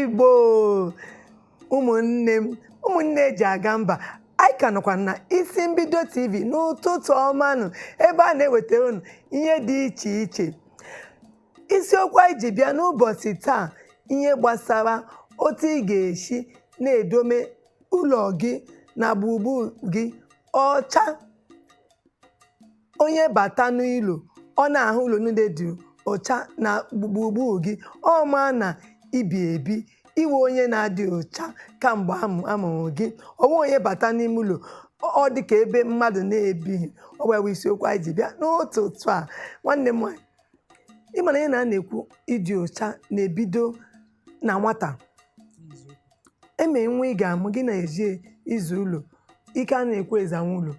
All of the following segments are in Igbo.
Igbo ụmụnne ji aga mba anyị ka nọkwa na isi mbido TV n'ụtụtụ ọmanụ ebe a na-ewetara unu ihe dị iche iche. Isiokwu anyị ji bịa n'ụbọchị taa ihe gbasara otu ị ga-esi na-edome ụlọ gị na gburugburu gị ọcha. Onye bata n'ụlọ ọ na-ahụ ụlọ niile dị ọcha na gburugburu gị, ọ ma na ibi ebi iwe onye na-adị ọcha kamgbe amụrụ gị. Ọ nweghị onye bata n'ime ụlọ ọ dị ka ebe mmadụ na-ebighị. Ọ bụ isiokwu anyị ji bịa n'ụtụtụ a. Nwanne m nwanyị, ị mara ihe na-ekwu ịdị ọcha na-ebido na nwata. Eme nwa ị ga-amụ gị na-eji izu ụlọ ike a na-ekwu ezanwe ụlọ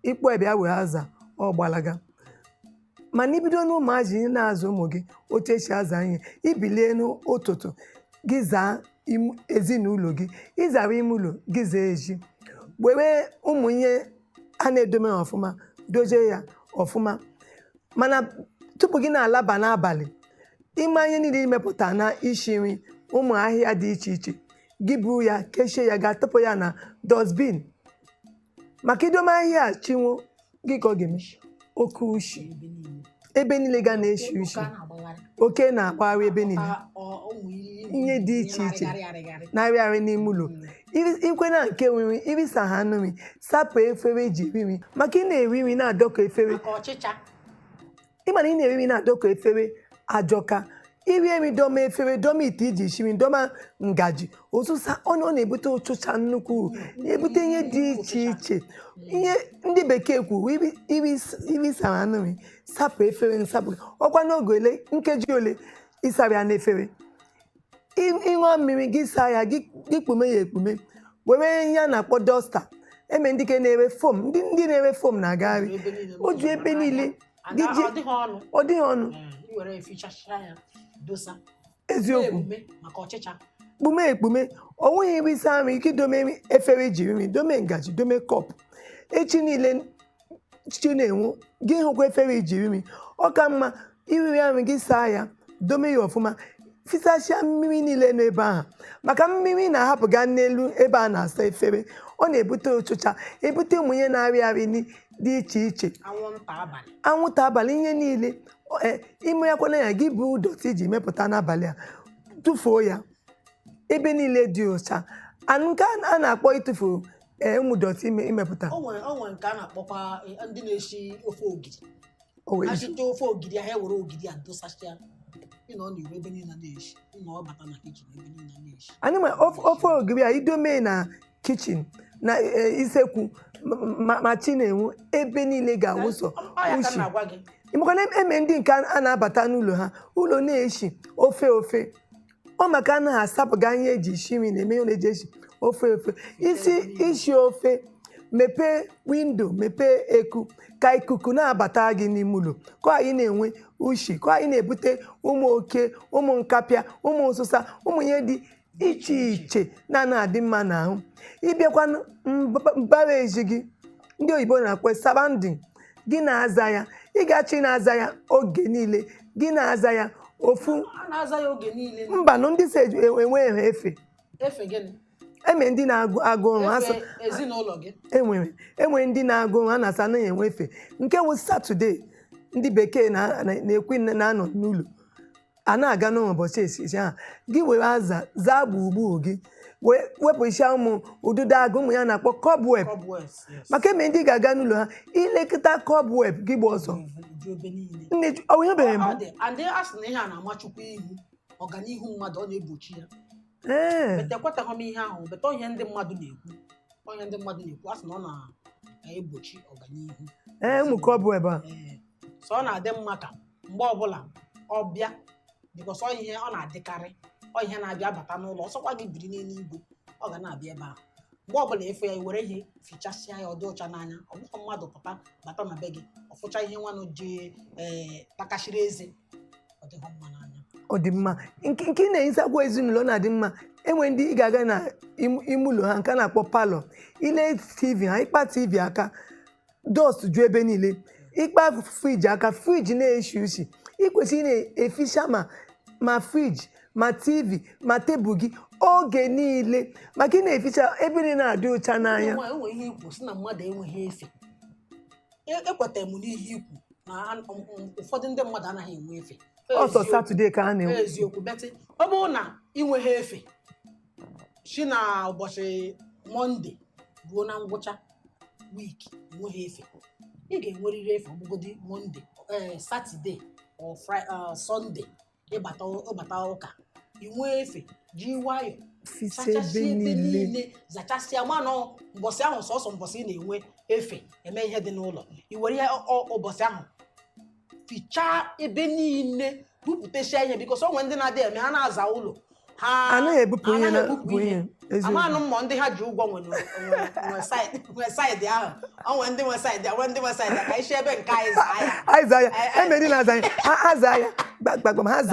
ikpọ bịa wee aza ọ gbalaga. Mana ibido n'ụmụazị ị na-azụ ụmụ gị otu esi aza ihe, ibilie n'ụtụtụ gị zaa ezinụlọ gị, ịzara ime ụlọ gị zaa eji, were ụmụ ihe a na-edome ọfụma dozie ya ọfụma. Mana tupu gị na-alaba n'abalị, ime ihe niile imepụta na isi nri, ụmụ ahịhịa dị iche iche gị buru ya kechie ya, ga-atụpụ ya na dustbin. Maka idome ahịhịa chinwo gị ka ọ ga-eme oke ushi ebe niile ga na-eshi ushi, oke na-agbagharị ebe niile, ihe dị iche iche na-arịarị n'ime ụlọ. Ikwe na nke nri irisa ha nri, sapụ efere ji nri. Maka ị na-eri nri na-adọkọ efere, ịmana ị na-eri nri na-adọkọ efere ajọka. Iri nri dọma efere, dọma ite iji esi nri, dọma ngaji, ụsụsa ọ na-ebute ụchụcha nnukwu, na-ebute ihe dị iche iche. Ihe ndị bekee kwuru iri sara nri, sapụ efere nsapụ ọkwa n'oge ole nkeji ole ịsara ya n'efere. Ịṅụọ mmiri gị saa ya, gị kpume ya ekpume, were ihe a na-akpọ dọsta. Eme ndị na-ere fom, ndị na-ere fom na-agagharị o ju ebe niile, ọ dịghị ọnụ. Eziokwu, kpume ekpume. O nweghị ebe ịsa nri, ike dome efere jiri nri, dome ngaji, dome kọpụ. Echi niile chi na-enwu gị hụkwa efere jiri nri. Ọ ka mma iriri nri gị saa ya, dome ya ọfụma, fisachia mmiri niile n'ebe ahụ. Maka mmiri na-ahapụga n'elu ebe a na-asa efere, ọ na-ebute ụchụcha, ebute ụmụ ihe na-arị dị iche iche, anwụnta abalị, ihe niile. Ime ya kwana ya gị bụ dọtị iji mepụta n'abalị a, tụfuo ya ebe niile dị ọcha. Nke a na-akpọ ịtụfu ụmụ dọtị imepụta. Onwe nke a na-akpọkwa ndị na-esi ofe ogiri. Achịcha ofe ogiri ahụ ewere ogiri a dosasịa, ọ na-eru ebe niile na-eshi, ọ bata na kichin ebe niile na-eshi. Anyị ma ofe ogiri a idome na kichin na isekwu ma chi na-enwu ebe niile ga-awụsọ ushi. Ịmakwana eme ndị nke a na-abata n'ụlọ ha, ụlọ na-eshi ofe. Ọ maka anaghị asapụga ihe eji esi nri, na-eme ihe na-eji esi ofe. Isi ofe, mepee windo, mepee eku ka ikuku na-abata gị n'ime ụlọ, ka anyị na-enwe ushi, ka anyị na-ebute ụmụ oke, ụmụ nkapịa, ụmụ ụsụsa, ụmụ ihe dị iche iche na-adị mma n'ahụ. Ịbịakwa mbara ezi gị, ndị oyibo na-akpọ surrounding gị na-aza ya, ị ga-achị na-aza ya oge niile, gị na-aza ya ofu. Mba nụ, ndị si enwe efe. Eme ndị na-agụ ọrụ enwere ndị na-agụ ọrụ a na-asa anaghị enwe efe. Nke wụ Satọde ndị bekee na-ekwu na-anọ n'ụlọ a na-aga n'ụbọchị esisi ha, gị were aza zaa gburugburu gị, wepụ isi ụmụ ududo agụ, ụmụ ya na-akpọ cobweb. Maka eme ndị ga-aga n'ụlọ ha ilekọta cobweb gị gba ọsọ. Ọganihu mmadụ ọ na-egbochi ya. Ekwetaghị m ihe ahụ, beta ihe ndị mmadụ na-ekwu, asị na ọ na-egbochi ọganihu. Ụmụ cobweb a so ọ na-adị mma ka mgbe ọbụla ọ bịa, bikọs ihe ọ na-adịkarị ihe na-abịa bata n'ụlọ, ọsọkwa gị biri n'eluigwe, ọ ga na-abịa ebe ahụ. Mgbe ọbụla efu ya, were ihe fichasịa ya, ọ dị ọcha n'anya. Ọ bụkwa mmadụ bata na be gị, ọ fụcha ihe nwanụ ji takashiri eze, ọ dịghị mma n'anya. Ọ dị mma nke na-ehisakwa ezinụlọ na-adị mma. Enwe ndị ị ga-aga na ime ụlọ ha nke a na-akpọ palọ, ile TV ha, ịkpa TV aka, dọst ju ebe niile. Ịkpa friji aka, friji na-eshi ushi, ị kwesịrị na-efisha ma friji ma TV ma tebụl gị oge niile maka ị na-eficha ebe niile na-adị ụcha n'anya. Enwe ihe ikwu si na mmadụ enweghị efe. Ekwetara m n'ihe ikwu na ụfọdụ ndị mmadụ anaghị enwe efe. Ọsọ Satọde ka a na-enwe. Eziokwu beti ọ bụrụ na ị nweghị efe si na ụbọchị Mọnde ruo na ngwụcha wiki enweghị efe, ị ga-enwerịrị efe ọbụgodi Mọnde Satọde Sọnde ịbata ụka inwe efe ji nwayọ sachasịa ebe niile zachasịa mana mbọsị ahụ sọsọ mbọsị ị na-enwe efe eme ihe dị n'ụlọ i were ihe ụbọsị ahụ fichaa ebe niile bupụtasịa ihe bikos onwe ndị na-adị eme ha na-aza ụlọ ha anaghị ebupụ ihe na bụ ihe. amanụ mmụọ ndị ha ji ụgwọ nwe saịdị ahụ onwe ndị nwe saịdị ka isi ebe nke anyị zaa ya emeri na-aza ya ha zaa ya gbagbagbam ha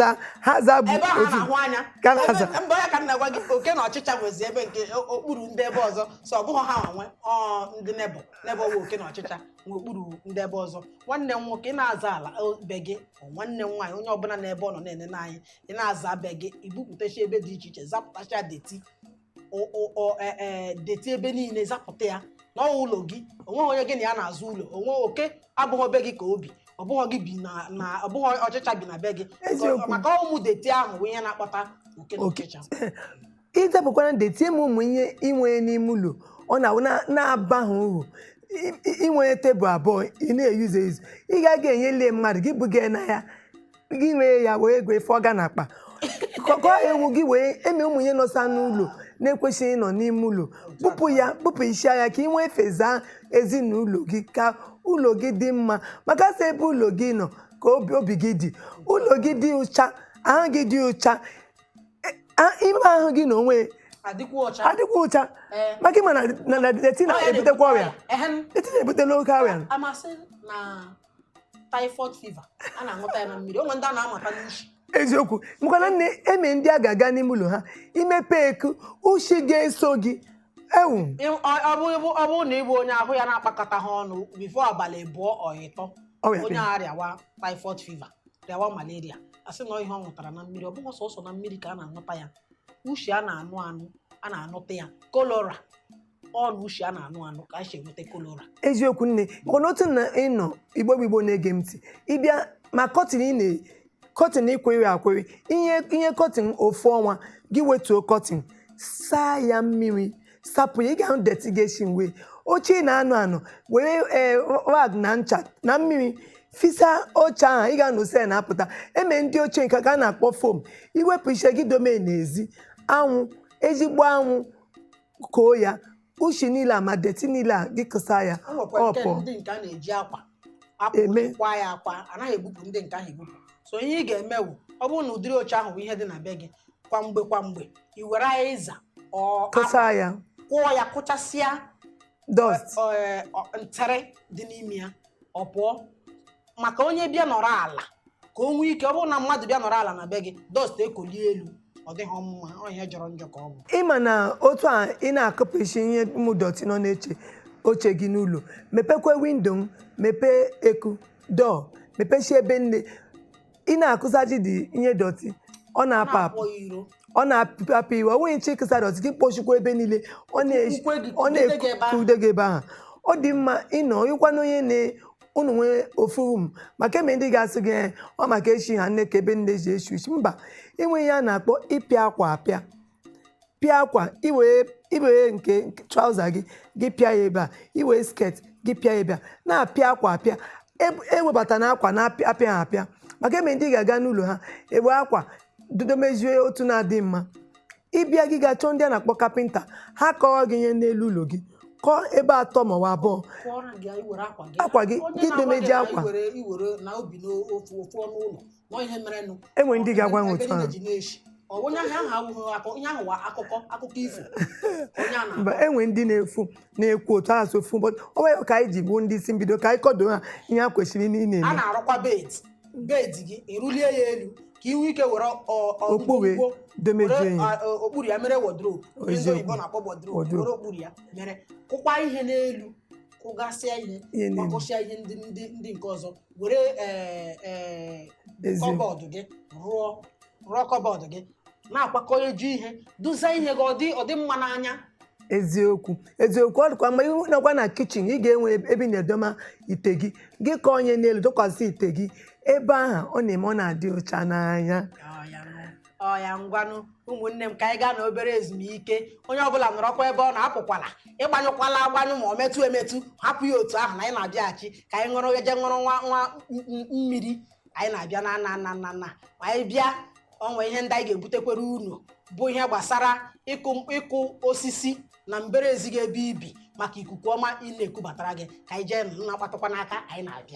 zaa bụ ebe ahụ na-ahụ anya ka na-aza mgbe ya ka nna gwa gị oke na ọchịcha nwezi ebe nke okpuru ndị ebe ọzọ so ọ bụghị ha nwe ndị nebo nwe oke na ọchịcha nwe okpuru ndị ebe ọzọ. Nwanne m nwoke ị na-aza ala be gị nwanne m nwaanyị onye ọbụla n'ebe ọ nọ na-enene anyị ị na-aza be gị ibupụtachi ebe dị iche iche zapụtacha deti deti ebe niile zapụta ya n'ọwa ụlọ gị onweghị onye gị na ya na-azụ ụlọ onwe oke abụghị be gị ka obi ọ bụghị gị bi na ọ bụghị ọchịcha bi na be gị maka ụmụ deti ahụ bụ ihe na-akpata oke na ọchịcha. Ịzapụkwara deti m ụmụ ihe inwe n'ime ụlọ ọ na-abaghị uru. Inwe tebụl abụọ ị na-eyuzu ezu ị gaghị enyele mmadụ gị bụga na ya gị nwee ya wee ego efe ọ ga na-akpa kọkọ ewu gị wee eme ụmụ ihe nọsa n'ụlọ na-ekwesịghị ịnọ n'ime ụlọ bupụ isi ya ka ị nwee feza ezinụlọ gị ka ụlọ gị dị mma maka sị ebe ụlọ gị nọ ka obi gị dị ụlọ gị dị ụcha ahụ gị dị ụcha ime ahụ gị na onwe adịkwa ụcha maka ịma na deti na-ebutekwa ọrịa deti na-ebutela oke ọrịa. Amasị na typhoid fever a na-aṅụta ya na mmiri onwe ndị a na-amata n'ushi. Eziokwu mkwana nne eme ndị a ga-aga n'ime ụlọ ha imepe eku ushi ga-eso gị ewu ọ bụrụ na ịbụ onye ahụ ya na-akpakọta ha ọnụ bifo abalị abụọ ọyịtọ onye arịawa typhoid fever rịawa malaria asị na ihe ọ ṅụtara na mmiri ọ bụghị sọsọ na mmiri ka a na-aṅụta ya ushi a na-anụta ya kolora ọnụ ushi a na-anụ ka a si enweta kolora. Eziokwu nne mana otu na ịnọ igbo na-ege m ntị ịbịa ma kọtịn ịkwere akwere ihe kọtịn ofu ọnwa gị wetuo kọtịn saa ya mmiri sapụ ya ị ga-ahụ detigeshon wee oche na-anọ were rag na ncha na mmiri fisa oche ahụ ị ga-anọse na-apụta eme ndị ochie nke ka a na-akpọ fom iwepụ ise gị dome n'ezi anwụ ezigbo anwụ koo ya ushi niile ma deti niile a gị kụsa ya ọpụ ndị nke a na-eji akwa ya akwa anaghị ebupụ ndị nke ahụ ebupụ. So ihe ị ga-emewu ọ bụrụ na ụdịrị oche ahụ bụ ihe dị na be gị kwamgbe i were ịza kụsa ya kwụọ ya kụchasịa dọst ntere dị n'ime ya ọ pụọ maka onye bịa nọrọ ala ka o nwee ike ọ bụrụ na mmadụ bịa nọrọ ala na be gị dọst ekolie elu ọ dịghị mma ọ ihe jọrọ njọ ka ọ bụ. Ịma na otu a ị na-akụpụchi ihe ụmụ dọtị nọ na-eche oche gị n'ụlọ mepekwa windo m mepee eku dọọ mepechi ebe nne ị na-akụzaji dị ihe dọtị ọ na-apụ ọ na-apụ iwe ọ nweghị nche ịkụsa dọtị gị kpochikwa ebe niile ọ na-ekude gị ebe ahụ ọ dị mma ịnọ ịkwana onye unu nwee ofu rum maka eme ndị ga-asị gị ọ maka echi ha nne ka ebe nne ji echi uchi mba inwe ihe a na-akpọ ịpịa akwa apịa pịa akwa iwere nke trauza gị pịa ya ebe a iwere sket gị pịa ya ebe a na-apịa akwa apịa ewebata na akwa na-apịa ha apịa maka eme ndị ga-aga n'ụlọ ha ewe akwa dodomezie otu na-adị mma ịbịa gị ga-achọ ndị a na-akpọ kapịnta ha kọọ gị ihe n'elu ụlọ gị kọọ ebe atọ ma ọ bụ abụọ akwa gị gị domeji akwa enwe ndị ga-agwa nwe otu ahụ mba enwe ndị na-ekwu otu ahụ sofu onwe ka anyị ji bụ ndị isi mbido ka anyị kọdo ha ihe a kwesịrị niile a na-arụkwa bed gị erulie ya elu ka iwe ike were okpuru domeji okpuru ya mere wodrobu ndị oyibo na-akpọ wodrobu were okpuru ya mere kụkwa ihe n'elu kụgasịa ihe gbakọsịa ihe ndị nke ọzọ were kọbọdụ gị rụọ kọbọdụ gị na-akwakọnyeju ihe duzie ihe gị ọ dị mma n'anya. eziokwu ọ dịkwa mgbe ị nọkwa na kichin ị ga-enwe ebe ị na-edoma ite gị ka onye n'elu dọkwasị ite gị ebe ahụ ọ na-eme ọ na-adị ọcha n'anya. Ọya ngwanụ ụmụnne m ka anyị gaa n'obere ezumike, onye ọbụla nọrọkwa ebe ọ na-apụkwala ịgbanyụkwala agbanyụ ma ọ metụ emetụ, hapụ ya otu ahụ na anyị na-abịaghachi ka anyị ṅụrụ nwa mmiri. Anyị na-abịa na ma anyị bịa onwe ihe ndị anyị ga-ebutekwere unu bụ ihe gbasara ịkụ osisi na mbere ezighị ebe ibi maka ikuku ọma ị na-ekubatara gị. Ka anyị jee na-akpatakwa n'aka, anyị na-abịa.